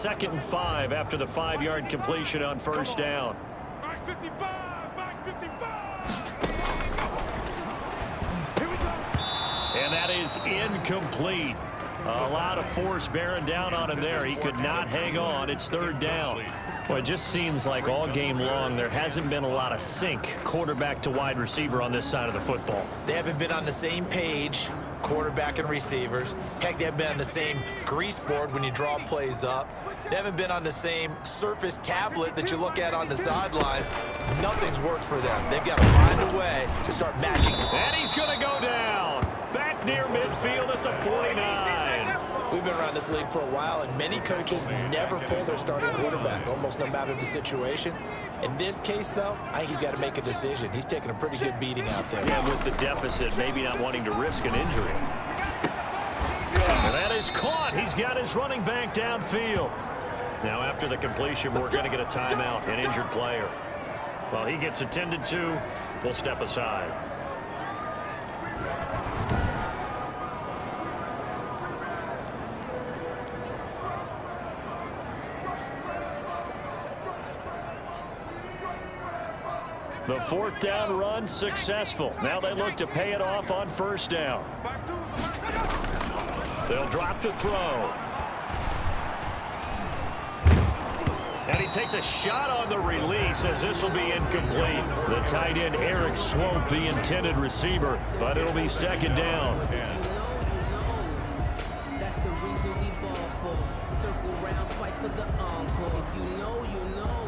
2nd and 5 after the 5-yard completion on first down. Back 55, back 55. Here we go. And that is incomplete. A lot of force bearing down on him there. He could not hang on. It's 3rd down. Well, it just seems like all game long there hasn't been a lot of sync quarterback to wide receiver on this side of the football. They haven't been on the same page, quarterback and receivers. Heck, they haven't been on the same grease board when you draw plays up. They haven't been on the same Surface tablet that you look at on the sidelines. Nothing's worked for them. They've got to find a way to start matching. And he's going to go down. Back near midfield at the 49. We've been around this league for a while, and many coaches never pull their starting quarterback, almost no matter the situation. In this case, though, I think he's got to make a decision. He's taking a pretty good beating out there. Yeah, with the deficit, maybe not wanting to risk an injury. And that is caught. He's got his running back downfield. Now, after the completion, we're going to get a timeout, an injured player. Well, he gets attended to. We'll step aside. The 4th down run successful. Now they look to pay it off on first down. They'll drop to throw. And he takes a shot on the release as this will be incomplete. The tight end Eric Swope, the intended receiver, but it'll be 2nd down. That's the reason we ball for. Circle round twice for the encore. If you know, you know.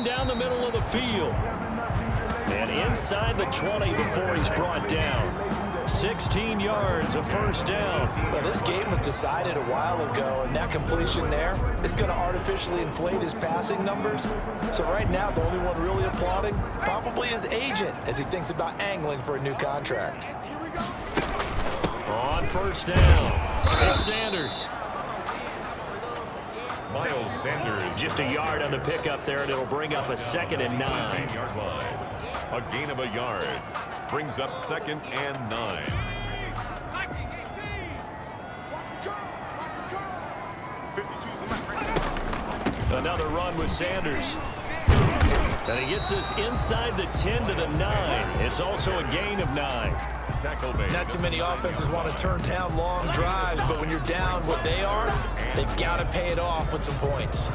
Down the middle of the field. And inside the 20 before he's brought down. 16 yards, a first down. Well, this game was decided a while ago, and that completion there is going to artificially inflate his passing numbers. So right now, the only one really applauding probably his agent as he thinks about angling for a new contract. On first down, it's Sanders. Miles Sanders. Just a yard on the pickup there, and it'll bring up a 2nd and 9. 10-yard line. A gain of a yard. Brings up 2nd and 9. Another run with Sanders. And he gets us inside the 10 to the 9. It's also a gain of 9. Not too many offenses want to turn down long drives, but when you're down what they are, they've got to pay it off with some points.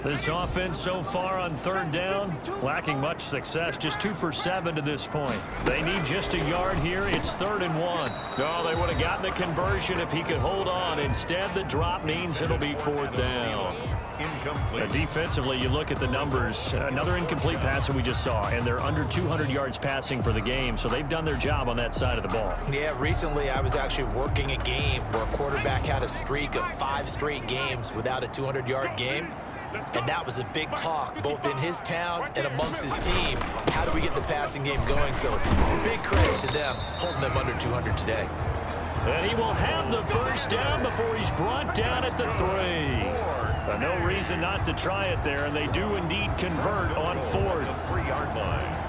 This offense so far on 3rd down, lacking much success, just 2 for 7 to this point. They need just a yard here. It's 3rd and 1. Oh, they would have gotten the conversion if he could hold on. Instead, the drop means it'll be 4th down. Defensively, you look at the numbers. Another incomplete pass that we just saw, and they're under 200 yards passing for the game, so they've done their job on that side of the ball. Yeah, recently I was actually working a game where a quarterback had a streak of 5 straight games without a 200-yard game. And that was a big talk, both in his town and amongst his team. How do we get the passing game going? So big credit to them, holding them under 200 today. And he will have the first down before he's brought down at the 3. No reason not to try it there, and they do indeed convert on 4th. 3-yard line.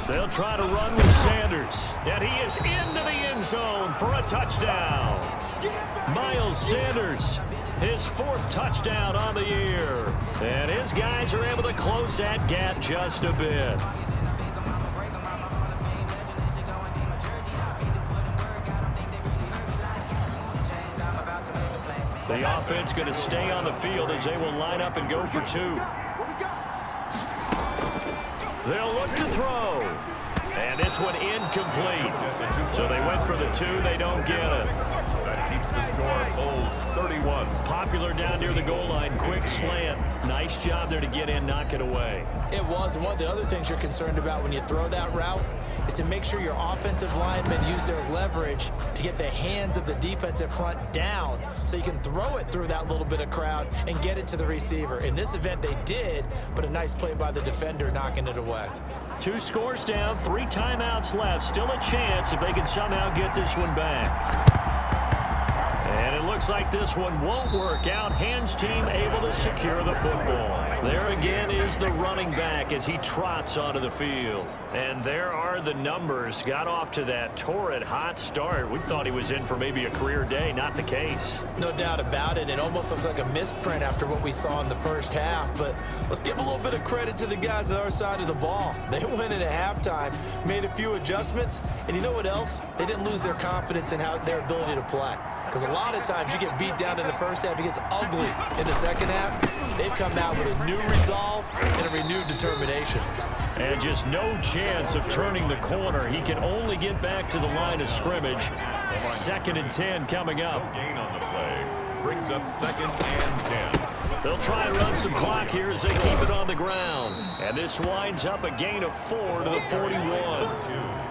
They'll try to run with Sanders, and he is into the end zone for a touchdown. Miles Sanders, his 4th touchdown on the year, and his guys are able to close that gap just a bit. The offense going to stay on the field as they will line up and go for 2. They'll look to throw. And this one incomplete. So they went for the 2. They don't get it. That keeps the score. Bulls 31. Popular down near the goal line. Quick slant. Nice job there to get in, knock it away. It was. And one of the other things you're concerned about when you throw that route, is to make sure your offensive linemen use their leverage to get the hands of the defensive front down so you can throw it through that little bit of crowd and get it to the receiver. In this event, they did, but a nice play by the defender knocking it away. 2 scores down, 3 timeouts left. Still a chance if they can somehow get this one back. And it looks like this one won't work out. Hands team able to secure the football. There again is the running back as he trots onto the field. And there are the numbers. Got off to that torrid hot start. We thought he was in for maybe a career day. Not the case. No doubt about it. It almost looks like a misprint after what we saw in the first half. But let's give a little bit of credit to the guys on our side of the ball. They went in at halftime, made a few adjustments. And you know what else? They didn't lose their confidence in their ability to play. Because a lot of times you get beat down in the first half, it gets ugly in the second half. They've come out with a new resolve and a renewed determination. And just no chance of turning the corner. He can only get back to the line of scrimmage. 2nd and 10 coming up. Gain on the play. Brings up 2nd and 10. They'll try and run some clock here as they keep it on the ground. And this winds up a gain of 4 to the 41.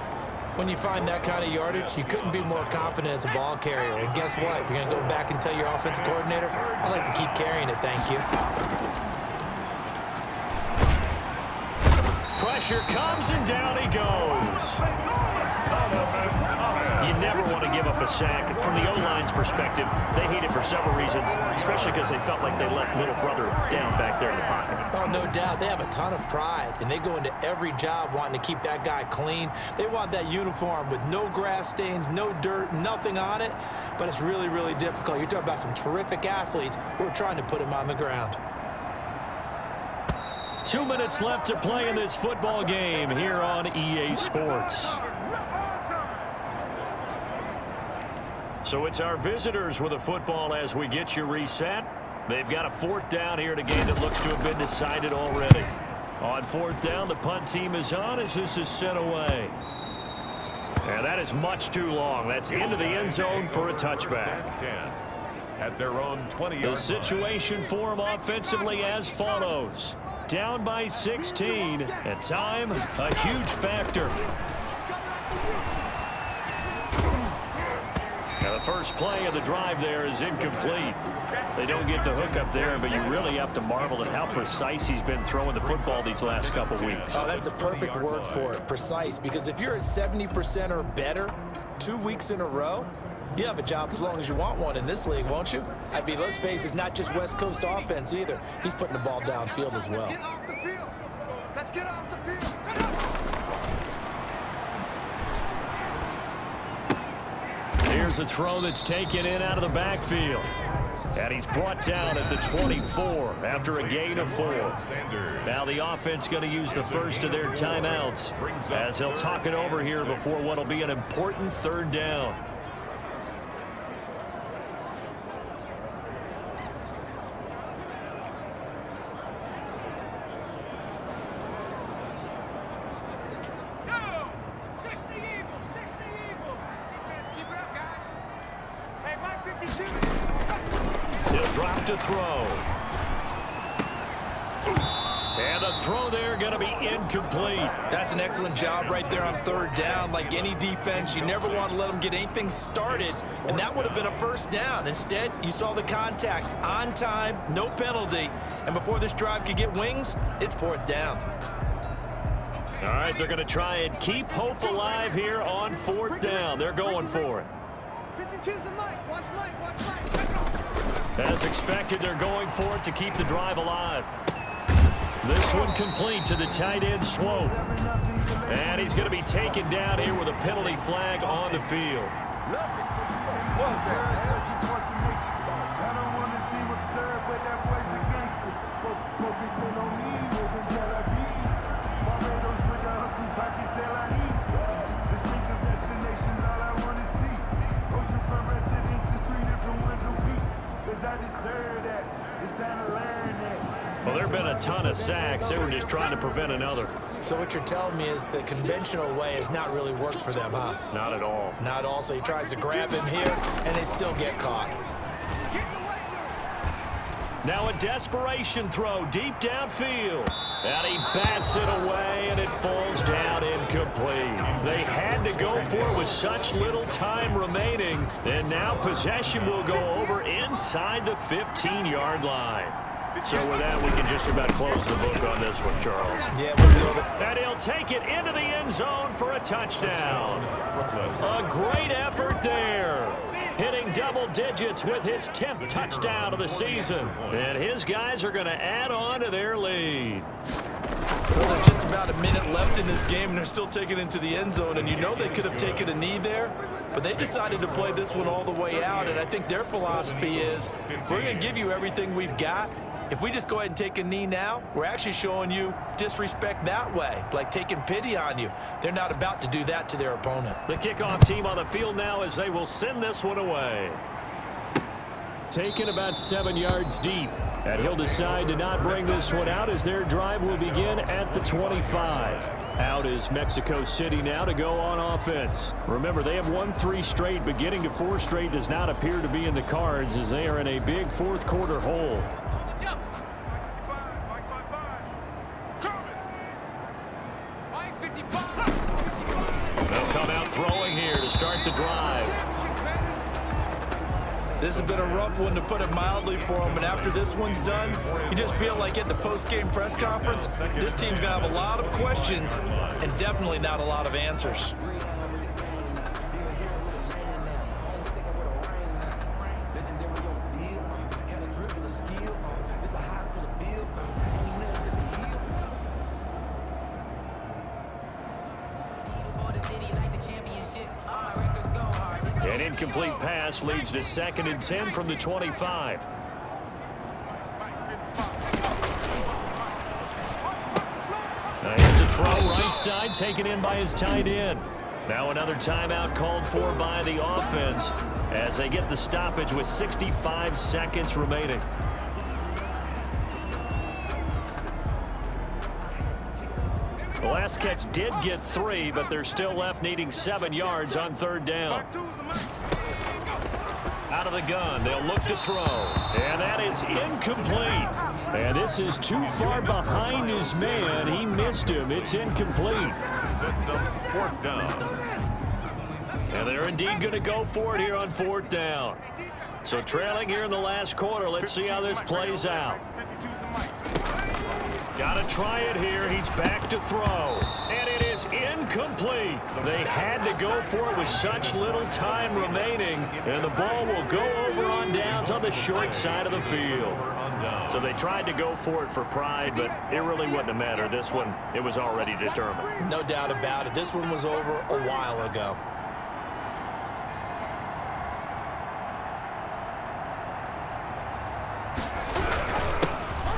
When you find that kind of yardage, you couldn't be more confident as a ball carrier. And guess what? You're going to go back and tell your offensive coordinator, I'd like to keep carrying it, thank you. Pressure comes and down he goes. You never want to give up a sack. From the O-line's perspective, they hate it for several reasons, especially because they felt like they let little brother down back there in the pocket. Oh, no doubt. They have a ton of pride, and they go into every job wanting to keep that guy clean. They want that uniform with no grass stains, no dirt, nothing on it, but it's really, really difficult. You're talking about some terrific athletes who are trying to put him on the ground. 2 minutes left to play in this football game here on EA Sports. So it's our visitors with a football as we get you reset. They've got a 4th down here in a game that looks to have been decided already. On 4th down, the punt team is on as this is sent away. And that is much too long. That's into the end zone for a touchback. 10 at their own 20-yard The situation for them offensively as follows. Down by 16, and time, a huge factor. Now the first play of the drive there is incomplete. They don't get the hook up there, but you really have to marvel at how precise he's been throwing the football these last couple weeks. Oh, that's the perfect word for it, precise, because if you're at 70% or better 2 weeks in a row, you have a job as long as you want one in this league, won't you? I mean, let's face it, it's not just West Coast offense either. He's putting the ball downfield as well. Get off the field. Let's get off the field. Here's a throw that's taken in out of the backfield. And he's brought down at the 24 after a gain of 4. Now the offense going to use the first of their timeouts as they'll talk it over here before what will be an important 3rd down. He'll drop to throw. And the throw there going to be incomplete. That's an excellent job right there on 3rd down. Like any defense, you never want to let them get anything started, and that would have been a 1st down. Instead, you saw the contact on time, no penalty, and before this drive could get wings, it's 4th down. All right, they're going to try and keep hope alive here on 4th down. They're going for it. 52's the Mike. Watch Mike. Watch Mike. As expected, they're going for it to keep the drive alive. This one complete to the tight end Swope. And he's going to be taken down here with a penalty flag on the field. Well, there have been a ton of sacks. They were just trying to prevent another. So what you're telling me is the conventional way has not really worked for them, huh? Not at all. Not all. So he tries to grab him here, and they still get caught. Now a desperation throw deep downfield. And he bats it away, and it falls down incomplete. They had to go for it with such little time remaining, and now possession will go over inside the 15-yard line. So with that, we can just about close the book on this one, Charles. Yeah, we'll see over. And he'll take it into the end zone for a touchdown. A great effort there. Hitting double digits with his 10th touchdown of the season. And his guys are going to add on to their lead. Well, there's just about a minute left in this game, and they're still taking it into the end zone. And you know they could have taken a knee there, but they decided to play this one all the way out. And I think their philosophy is, we're going to give you everything we've got. If we just go ahead and take a knee now, we're actually showing you disrespect that way, like taking pity on you. They're not about to do that to their opponent. The kickoff team on the field now as they will send this one away. Taken about 7 yards deep. And he'll decide to not bring this one out as their drive will begin at the 25. Out is Mexico City now to go on offense. Remember, they have won 3 straight, but getting to 4 straight does not appear to be in the cards as they are in a big fourth quarter hole. They'll come out throwing here to start the drive. This has been a rough one, to put it mildly, for them. And after this one's done, you just feel like at the post-game press conference, this team's going to have a lot of questions and definitely not a lot of answers. An incomplete pass leads to 2nd and 10 from the 25. Now here's a throw right side, taken in by his tight end. Now another timeout called for by the offense as they get the stoppage with 65 seconds remaining. The last catch did get 3, but they're still left needing 7 yards on 3rd down. Out of the gun, they'll look to throw. And that is incomplete. And this is too far behind his man. He missed him. It's incomplete. Sets up 4th down. And they're indeed going to go for it here on 4th down. So trailing here in the last quarter. Let's see how this plays out. Got to try it here. He's back to throw. And it is incomplete. They had to go for it with such little time remaining. And the ball will go over on downs on the short side of the field. So they tried to go for it for pride, but it really wouldn't have mattered. This one, it was already determined. No doubt about it. This one was over a while ago.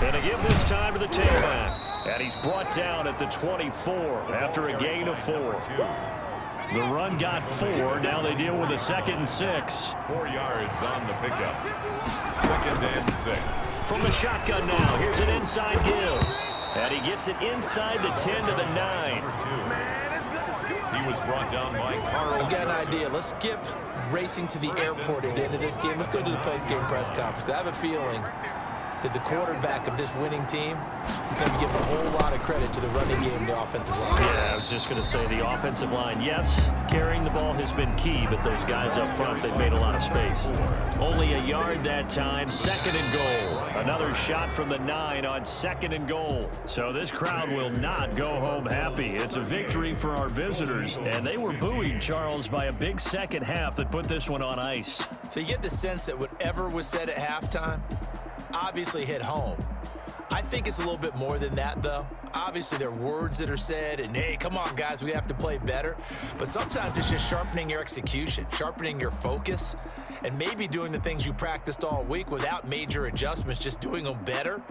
And to give this time to the tailback. And he's brought down at the 24 after a gain of 4. The run got 4. Now they deal with a 2nd and 6. 4 yards on the pickup. 2nd and 6. From the shotgun now, here's an inside give. And he gets it inside the 10 to the 9. He was brought down by Carl. I've got an idea. Let's skip racing to the airport at the end of this game. Let's go to the post-game press conference. I have a feeling that the quarterback of this winning team is going to be giving a whole lot of credit to the running game and the offensive line. Yeah, I was just going to say the offensive line, yes, carrying the ball has been key, but those guys up front, they've made a lot of space. Only a yard that time, 2nd and goal. Another shot from the 9 on 2nd and goal. So this crowd will not go home happy. It's a victory for our visitors, and they were buoyed, Charles, by a big second half that put this one on ice. So you get the sense that whatever was said at halftime obviously hit home. I think it's a little bit more than that, though. Obviously, there are words that are said, and hey, come on, guys, we have to play better. But sometimes it's just sharpening your execution, sharpening your focus, and maybe doing the things you practiced all week without major adjustments, just doing them better.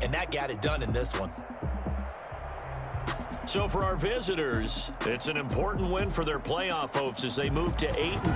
And that got it done in this one. So for our visitors, it's an important win for their playoff hopes as they move to 8-4.